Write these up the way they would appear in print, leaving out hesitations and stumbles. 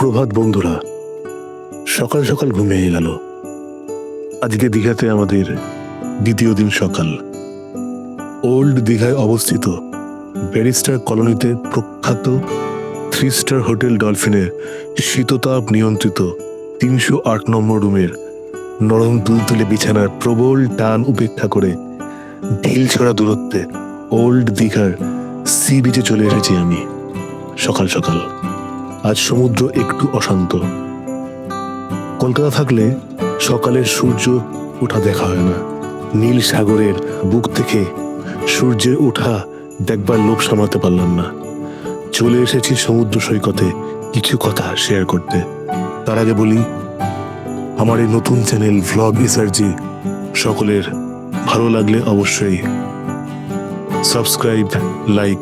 সুপ্রভাত বন্ধুরা। সকাল সকাল ঘুমিয়ে গেল। আজকে দীঘাতে আমাদের দ্বিতীয় দিন সকাল। ওল্ড দীঘায় অবস্থিত ব্যারিস্টার কলোনিতে প্রখ্যাত 3 স্টার হোটেল ডলফিনের শীততাপ নিয়ন্ত্রিত 308 নম্বর রুমের নরম তুলতুলে বিছানার প্রবল টান উপেক্ষা করে ঢিল ছড়া দূরত্বে ওল্ড দীঘার সি বিচে চলে এসেছি আমি সকাল সকাল। আজ সমুদ্র একটু অশান্ত। কলকাতা থাকলে সকালের সূর্য ওঠা দেখা হয় না। নীল সাগরের বুক থেকে সূর্যের ওঠা দেখবার লোভ সামলাতে পারলাম না। চলে এসেছি সমুদ্র সৈকতে কিছু কথা শেয়ার করতে। তার আগে বলি, আমার এই নতুন চ্যানেল ভ্লগ এসআরজি সকলের ভালো লাগলে অবশ্যই সাবস্ক্রাইব, লাইক,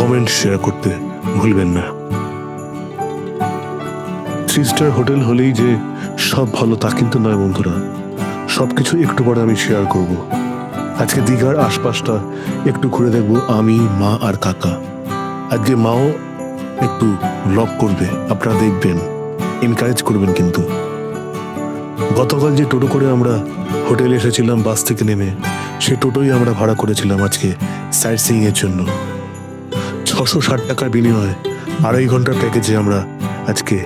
কমেন্ট, শেয়ার করতে ভুলবেন না। 3 স্টার হোটেল হলেই যে সব ভালো তা কিন্তু নয় বন্ধুরা। সবকিছু একটু পরে আমি শেয়ার করব। আজকে দীঘার আশপাশটা একটু ঘুরে দেখবো আমি, মা আর কাকা। আজকে মাও একটু ব্লগ করবে, আপনারা দেখবেন, এনকারেজ করবেন কিন্তু। গতকাল যে টোটো করে আমরা হোটেলে এসেছিলাম বাস থেকে নেমে, সে টোটোই আমরা ভাড়া করেছিলাম আজকে সাইট সিইং এর জন্য। 660 টাকার বিনিময়ে 2.5 ঘন্টার প্যাকেজে আমরা আজকে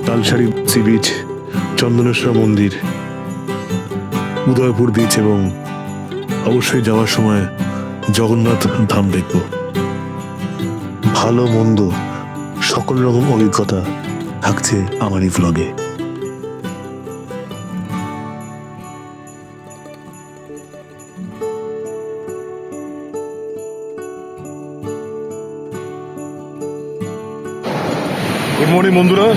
তালসারি সি বিচ, চন্দনেশ্বর মন্দির, উদয়পুর বিচ এবং অবশ্যই যাওয়ার সময় জগন্নাথ ধাম দেখব। ভালো মন্দ সকল রকম অভিজ্ঞতা থাকছে আমার এই ভ্লগে। গুড মর্নিং বন্ধুরা।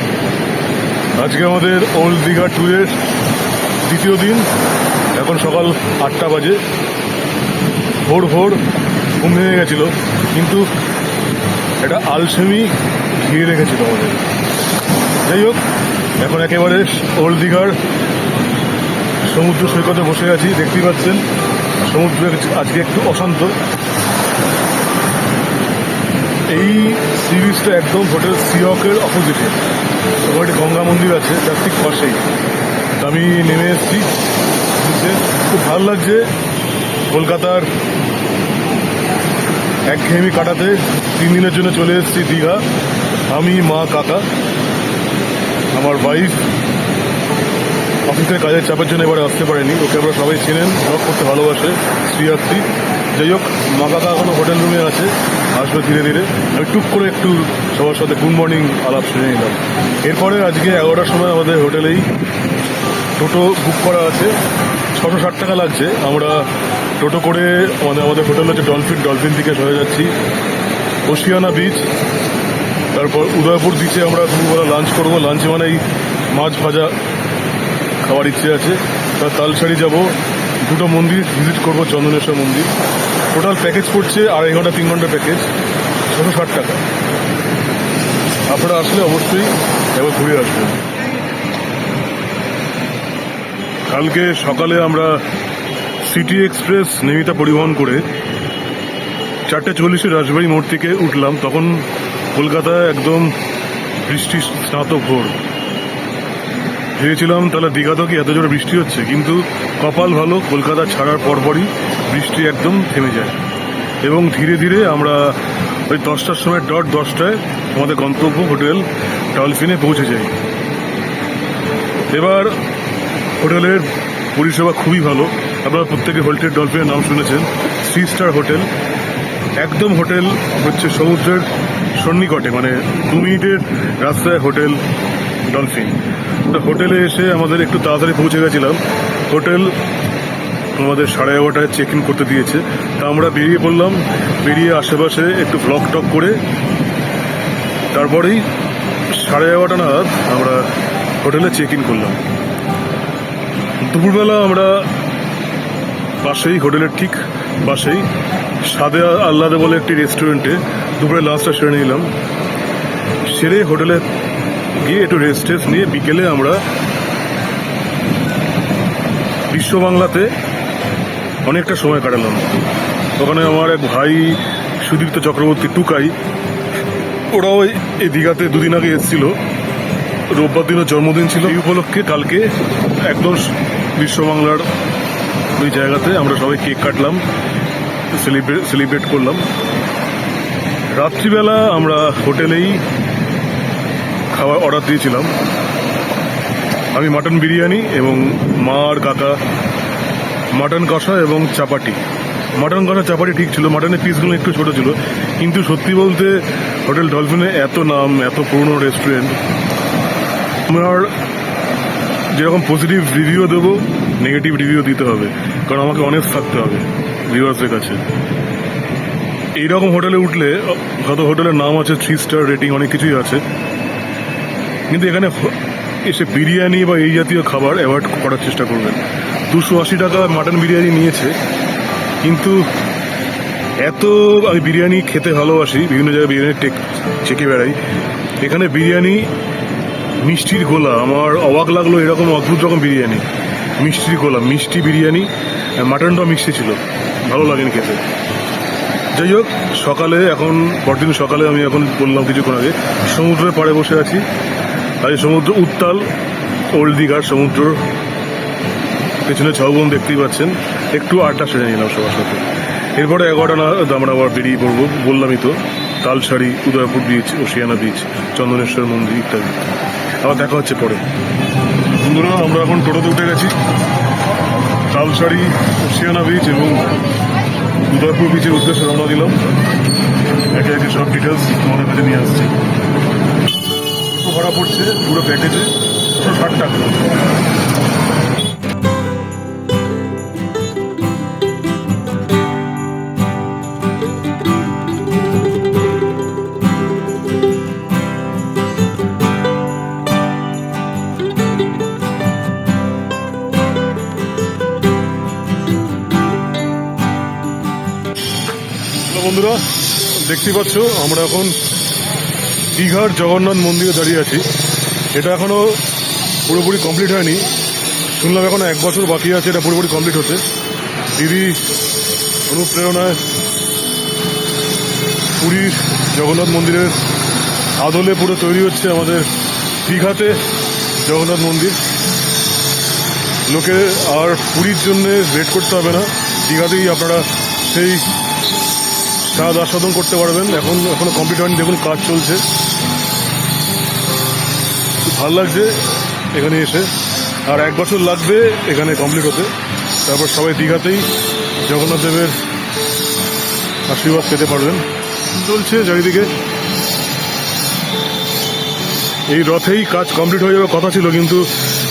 আজকে আমাদের ওল্ড দীঘা ট্যুরের দ্বিতীয় দিন। এখন সকাল 8টা বাজে। ভোর ঘুম ভেঙে গেছিল, কিন্তু একটা আলসেমি ঘিরে রেখেছিল আমাদের। যাই হোক, এখন একেবারে ওল্ড দীঘার সমুদ্র সৈকতে বসে আছি। দেখতেই পাচ্ছেন সমুদ্র আজকে একটু অশান্ত। এই সি বিচটা একদম হোটেল সিহকের অপোজিটে। ওখানে গঙ্গা মন্দির আছে, তার ঠিক পাশেই। আমি নেমে এসেছি। খুব ভালো লাগছে কলকাতার একঘেয়েমি কাটাতে 3 দিনের জন্য চলে এসেছি দীঘা। আমি, মা, কাকা। আমার ওয়াইফ অফিসের কাজের চাপের জন্য এবারে আসতে পারেনি। ওকে আমরা সবাই চেনেন, ব্লগ করতে ভালোবাসে, শ্রীয়াত্রী। যাই হোক, মা কাকা এখনো হোটেল রুমে আছে, আসবে ধীরে ধীরে। আমি টুক করে একটু সবার সাথে গুড মর্নিং আলাপ শুনে নিলাম। এরপরে আজকে 11টার সময় আমাদের হোটেলেই টোটো বুক করা আছে। 660 টাকা লাগছে। আমরা টোটো করে আমাদের হোটেল হচ্ছে ডলফিন থেকে সরে যাচ্ছি ওশিয়ানা বিচ। তারপর উদয়পুর বিচে আমরা দুপুরবেলা লাঞ্চ করবো। লাঞ্চে মানে এই মাছ ভাজা খাওয়ার ইচ্ছে আছে। তার তালসারি যাব, 2টো মন্দির ভিজিট করবো, চন্দনেশ্বর মন্দির। টোটাল প্যাকেজ পড়ছে 2.5 ঘন্টা 3 ঘন্টা প্যাকেজ, 660 টাকা। আপনারা আসলে অবশ্যই একবার ঘুরে আসবেন। কালকে সকালে আমরা সিটি এক্সপ্রেস নিয়মিতা পরিবহন করে 4:40 রাজবাড়ি মোড় থেকে উঠলাম। তখন কলকাতায় একদম বৃষ্টি স্নাত ভোর। ভেবেছিলাম তাহলে দীঘাতেও কি এত জোরে বৃষ্টি হচ্ছে, কিন্তু কপাল ভালো, কলকাতা ছাড়ার পরপরই বৃষ্টি একদম থেমে যায়। এবং ধীরে ধীরে আমরা ওই 10টার সময় .10টায় আমাদের গন্তব্য হোটেল ডলফিনে পৌঁছে যাই। এবার হোটেলের পরিষেবা খুবই ভালো। আপনারা প্রত্যেকে হোটেল ডলফিনের নাম শুনেছেন। 3 স্টার হোটেল। একদম হোটেল হচ্ছে সমুদ্রের সন্নিকটে, মানে 2 মিনিটের রাস্তায় হোটেল ডলফিন। হোটেলে এসে আমাদের একটু তাড়াতাড়ি পৌঁছে গেছিলাম। হোটেল আমাদের 11:30টায় চেক ইন করতে দিয়েছে। তা আমরা বেরিয়ে পড়লাম। বেরিয়ে আশেপাশে একটু ব্লগ টক করে তারপরেই 11:30 নাগাদ আমরা হোটেলে চেক ইন করলাম। দুপুরবেলা আমরা পাশেই, হোটেলের ঠিক পাশেই সাদে আহ্লাদে বলে একটি রেস্টুরেন্টে দুপুরে লাঞ্চটা সেরে নিলাম। সেরে হোটেলে গিয়ে একটু রেস্ট নিয়ে বিকেলে আমরা বিশ্ব বাংলাতে অনেকটা সময় কাটালাম। ওখানে আমার এক ভাই সুদীপ্ত চক্রবর্তী টুকাই ওরাও এই দীঘাতে দুদিন আগে এসেছিল, রোববার দিনও জন্মদিন ছিল। এই উপলক্ষে কালকে একদম বিশ্ব বাংলার ওই জায়গাতে আমরা সবাই কেক কাটলাম, সেলিব্রেট করলাম। রাত্রিবেলা আমরা হোটেলেই খাবার অর্ডার দিয়েছিলাম। আমি মাটন বিরিয়ানি এবং মা আর কাকা মাটন কষা এবং চাপাটি। মাটন কষা চাপাটি ঠিক ছিল, মাটনের পিসগুলো একটু ছোট ছিল, কিন্তু সত্যি বলতে হোটেল ডলফিনে এত নাম, এত পুরনো রেস্টুরেন্ট, আমার যেরকম পজিটিভ রিভিউ দেবো নেগেটিভ রিভিউ দিতে হবে, কারণ আমাকে অনেস্ট থাকতে হবে ভিউয়ার্সদের কাছে। এইরকম হোটেলে উঠলে হয়তো হোটেলের নাম আছে, 3 স্টার রেটিং, অনেক কিছুই আছে, কিন্তু এখানে এসে বিরিয়ানি বা এই জাতীয় খাবার অ্যাভয়েড করার চেষ্টা করবেন। 280 টাকা মাটন বিরিয়ানি নিয়েছে, কিন্তু এত আমি বিরিয়ানি খেতে ভালোবাসি, বিভিন্ন জায়গায় বিরিয়ানি চেকে বেড়াই, এখানে বিরিয়ানি মিষ্টির গোলা আমার অবাক লাগলো। এরকম অদ্ভুত রকম বিরিয়ানি, মিষ্টির গোলা, মিষ্টি বিরিয়ানি, মাটনটাও মিষ্টি ছিল, ভালো লাগেনি খেতে। যাই হোক, সকালে এখন পরদিন সকালে আমি এখন বললাম কিছুক্ষণ আগে সমুদ্রের পাড়ে বসে আছি। আর এই সমুদ্র উত্তাল, ওল্ড দীঘার সমুদ্র, পেছনে ঝাউবন দেখতেই পাচ্ছেন। একটু আড্ডা সেরে নিলাম সবার সাথে। এরপরে 11টা না আমরা আবার বেরিয়ে পড়বো, বললামই তো, Talsari, Udaipur beach, Oceana beach, Chandaneswar মন্দির ইত্যাদি। আবার দেখা হচ্ছে পরে। বন্ধুরা, আমরা এখন টোটোতে উঠে গেছি। তালসারি, ওশিয়ানা বিচ এবং উদয়পুর বিচের উদ্দেশ্যে রওনা দিলাম। একে একে সব ডিটেলস তোমাদের কাছে নিয়ে আসছি। টোটো ভাড়া পড়ছে পুরো প্যাকেজে 60 টাকা। বন্ধুরা, দেখতেই পাচ্ছ আমরা এখন দীঘার জগন্নাথ মন্দিরে দাঁড়িয়ে আছি। এটা এখনো পুরোপুরি কমপ্লিট হয়নি, শুনলাম এখনো 1 বছর বাকি আছে এটা পুরোপুরি কমপ্লিট হতে। দিদি অনুপ্রেরণায় পুরীর জগন্নাথ মন্দিরের আদলে পুরো তৈরি হচ্ছে আমাদের দীঘাতে জগন্নাথ মন্দির। লোকে আর পুরীর জন্যে ওয়েট করতে হবে না, দীঘাতেই আপনারা সেই স্বাদ আস্বাদন করতে পারবেন। এখনো কমপ্লিট হয়নি, দেখুন কাজ চলছে। ভালো লাগছে এখানে এসে, আর 1 বছর লাগবে এখানে কমপ্লিট হতে। তারপর সবাই দীঘাতেই জগন্নাথ দেবের আশীর্বাদ পেতে পারবেন। চলছে চারিদিকে। এই রথেই কাজ কমপ্লিট হয়ে যাওয়ার কথা ছিল, কিন্তু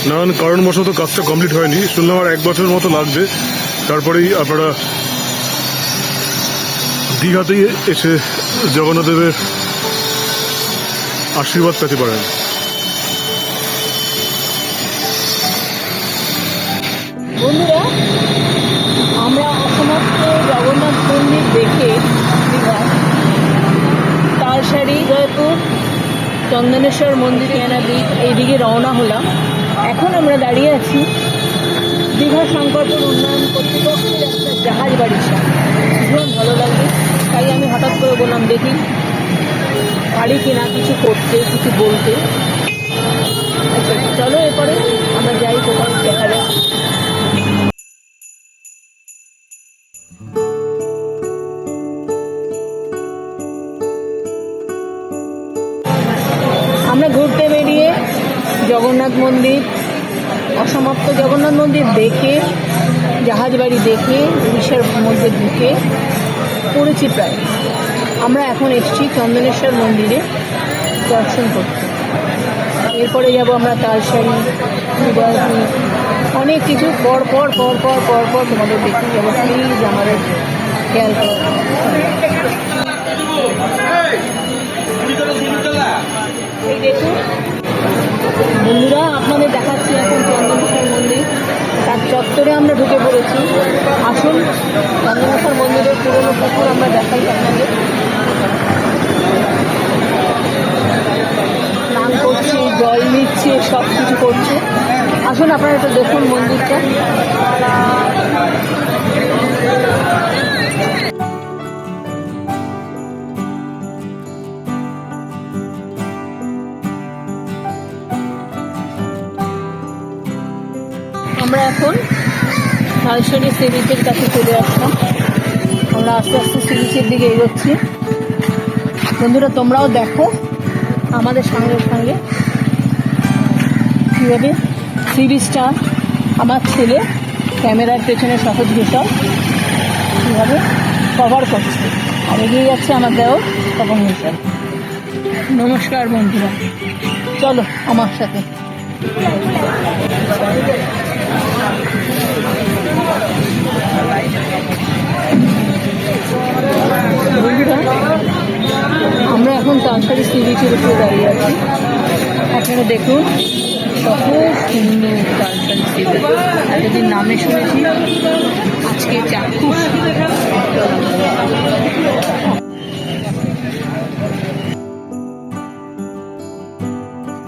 নানান কারণবশত কাজটা কমপ্লিট হয়নি। শুনলাম আর 1 বছর মতো লাগবে, তারপরেই আপনারা দীঘাতেই এসে জগন্নাথ দেবের আশীর্বাদ পেতে পারেন। বন্ধুরা, আমরা অসমাপ্ত জগন্নাথ মন্দির দেখে দীঘার তালসারি, জয়পুর, চন্দনেশ্বর মন্দির, এনা বিচ এইদিকে রওনা হলাম। এখন আমরা দাঁড়িয়ে আছি দীঘা শঙ্করপুর উন্নয়ন কর্তৃপক্ষের একটা জাহাজ বাড়ির সামনে। ভীষণ ভালো লাগবে, তাই আমি হঠাৎ করে বললাম দেখি পারি কিনা কিছু করতে, কিছু বলতে। আচ্ছা চলো, এরপরে আমরা যাই, কোথাও দেখা যাক। আমরা ঘুরতে বেরিয়ে জগন্নাথ মন্দির, অসমাপ্ত জগন্নাথ মন্দির দেখে, জাহাজ বাড়ি দেখে, উড়িষ্যার মধ্যে ঢুকে পড়েছি প্রায়। আমরা এখন এসেছি চন্দনেশ্বর মন্দিরে দর্শন করতে। এরপরে যাব আমরা তালসারি, উদয়পুর, অনেক কিছু পর পর তোমাদের দেখে যাবো। প্লিজ আমাদের খেয়াল করো। এই দেখুন বন্ধুরা, আপনাদের দেখাচ্ছি এখন চন্দনেশ্বর মন্দির, তার চত্বরে আমরা ঢুকে পড়েছি। আসুন চন্দনেশ্বর মন্দিরের পুরনো পুকুর আমরা দেখাই আপনাদের। স্নান করছে, জল নিচ্ছে, সব কিছু করছে। আসুন আপনারা একটু দেখুন মন্দিরটা। আমরা এখন তালসারি সি বিচের কাছে চলে আসলাম। আমরা আস্তে আস্তে সি বিচের দিকে এগোচ্ছি। বন্ধুরা, তোমরাও দেখো আমাদের সঙ্গে সঙ্গে কীভাবে সি বিচটা আমার ছেলে ক্যামেরার পেছনে সহজ ঘোষাল কীভাবে কভার করছে, আর এগিয়ে যাচ্ছে আমার দেওয়ার তখন ঘোষাল। নমস্কার বন্ধুরা, চলো আমার সাথে। বন্ধুরা, আমরা এখন তালসারি সি বিচের উপরে দাঁড়িয়ে আছি। আপনারা দেখুন কত সুন্দর তালসারি সি বিচ। এতদিন নামে শুনেছি, আজকে চাক্ষুষ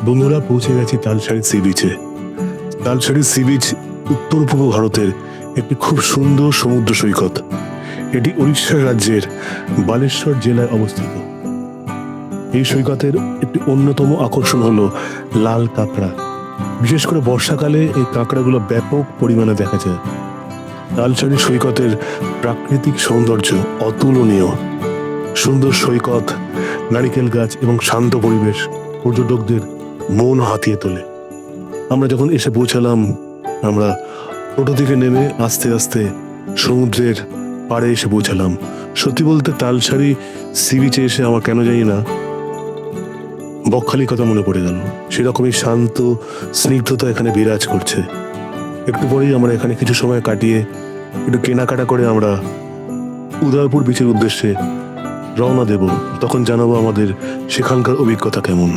বন্ধুরা, পৌঁছে গেছি তালসারি সি বিচে। তালসারি সি বিচ উত্তর পূর্ব ভারতের একটি খুব সুন্দর সমুদ্র সৈকত। এটি উড়িষ্যা রাজ্যের বালেশ্বর জেলায় অবস্থিত। এই সৈকতের একটি অন্যতম আকর্ষণ হলো লাল কাঁকড়া। বিশেষ করে বর্ষাকালে এই কাঁকড়াগুলো ব্যাপক পরিমাণে দেখা যায়। তালসারি সৈকতের প্রাকৃতিক সৌন্দর্য অতুলনীয়। সুন্দর সৈকত, নারিকেল গাছ এবং শান্ত পরিবেশ পর্যটকদের মন হাতিয়ে তোলে। আমরা যখন এসে পৌঁছালাম, আমরা টোটো থেকে নেমে আস্তে আস্তে সমুদ্রের পাড়ে এসে পৌঁছালাম। সত্যি বলতে তালসারি সি বিচে এসে আমার কেন জানি না বকখালির কথা মনে পড়ে গেল। সেরকমই শান্ত স্নিগ্ধতা এখানে বিরাজ করছে। একটু পরেই আমরা এখানে কিছু সময় কাটিয়ে একটু কেনাকাটা করে আমরা উদয়পুর বিচের উদ্দেশ্যে রওনা দেব। তখন জানাবো আমাদের সেখানকার অভিজ্ঞতা কেমন।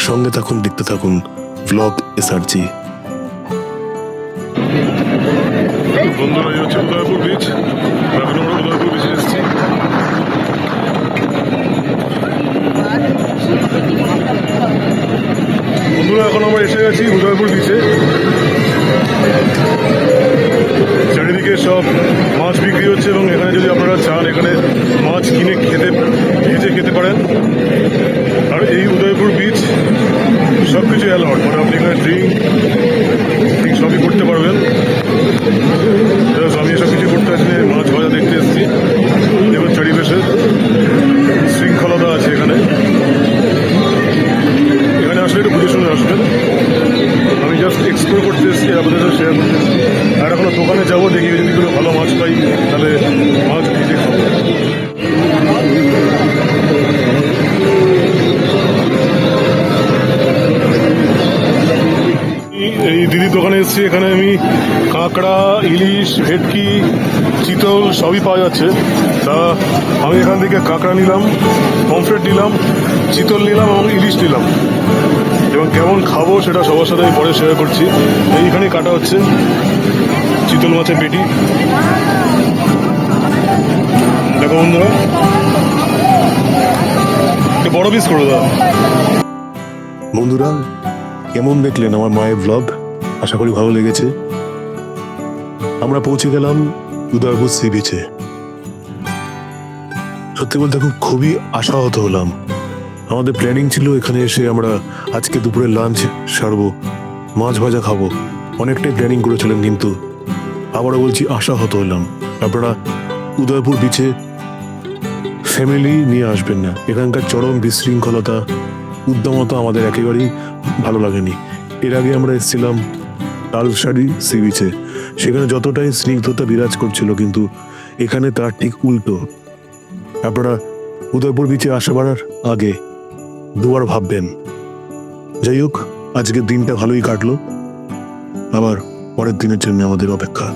সঙ্গে থাকুন, দেখতে থাকুন ব্লগ এসআরজি। বন্ধুরা, এই হচ্ছে উদয়পুর বিচ। এখন আমরা উদয়পুর বিচে এসেছি। বন্ধুরা, এখন আমরা এসে গেছি উদয়পুর বিচে। চারিদিকে সব মাছ বিক্রি হচ্ছে এবং এখানে যদি আপনারা চান এখানে মাছ কিনে ভেজে খেতে পারেন। আর এই উদয়পুর বিচ সব কিছু অ্যালাউড, মানে আপনি এখানে ড্রিঙ্ক সবই করতে পারবেন। আমি এসব কিছু করতে আসলে মাছ ভাজা দেখতে এসেছি। দেখুন চারিপাশে শৃঙ্খলতা আছে এখানে। এখানে আসলে একটু বুঝে শুনে আসবেন। আমি জাস্ট এক্সপ্লোর করতে এসেছি, আপনাদের সাথে শেয়ার করতে এসেছি। আর এখনো দোকানে যাবো, দেখি যদি কোনো ভালো মাছ পাই তাহলে মাছ ভেজে খাবো। এই দিদির দোকানে এসেছি। এখানে আমি কাঁকড়া, ইলিশ, ভেটকি, চিতল সবই পাওয়া যাচ্ছে। তা আমি এখান থেকে কাঁকড়া নিলাম, পমফ্রেট নিলাম, চিতল নিলাম এবং ইলিশ নিলাম। এবং কেমন খাবো সেটা সবার সাথে আমি পরে শেয়ার করছি। এইখানে কাটা হচ্ছে চিতল মাছের পেটি। দেখো বন্ধুরা, একটা বড় পিস করে দাও। বন্ধুরা, কেমন দেখলেন আমার মায়ের ব্লগ? আশা করি ভালো লেগেছে। আমরা পৌঁছে গেলাম উদয়পুর সি বিচে। সত্যি বলতে খুবই আশাহত হলাম। আমাদের প্ল্যানিং ছিল এখানে এসে আমরা আজকে দুপুরে লাঞ্চ সারবো, মাছ ভাজা খাবো, অনেকটাই প্ল্যানিং করেছিলেন, কিন্তু আবারও বলছি আশাহত হলাম। আপনারা উদয়পুর বিচে ফ্যামিলি নিয়ে আসবেন না। এখানকার চরম বিশৃঙ্খলতা, উদ্দামতা আমাদের একেবারেই ভালো লাগেনি। এর আগে আমরা এসেছিলাম তালসারি সি বিচে, সেখানে যতটাই স্নিগ্ধতা বিরাজ করছিল, কিন্তু এখানে তার ঠিক উল্টো। আপনারা উদয়পুর বিচে আসবার আগে দুবার ভাববেন। যাই হোক, আজকের দিনটা ভালোই কাটলো, আবার পরের দিনের জন্য আমাদের অপেক্ষা।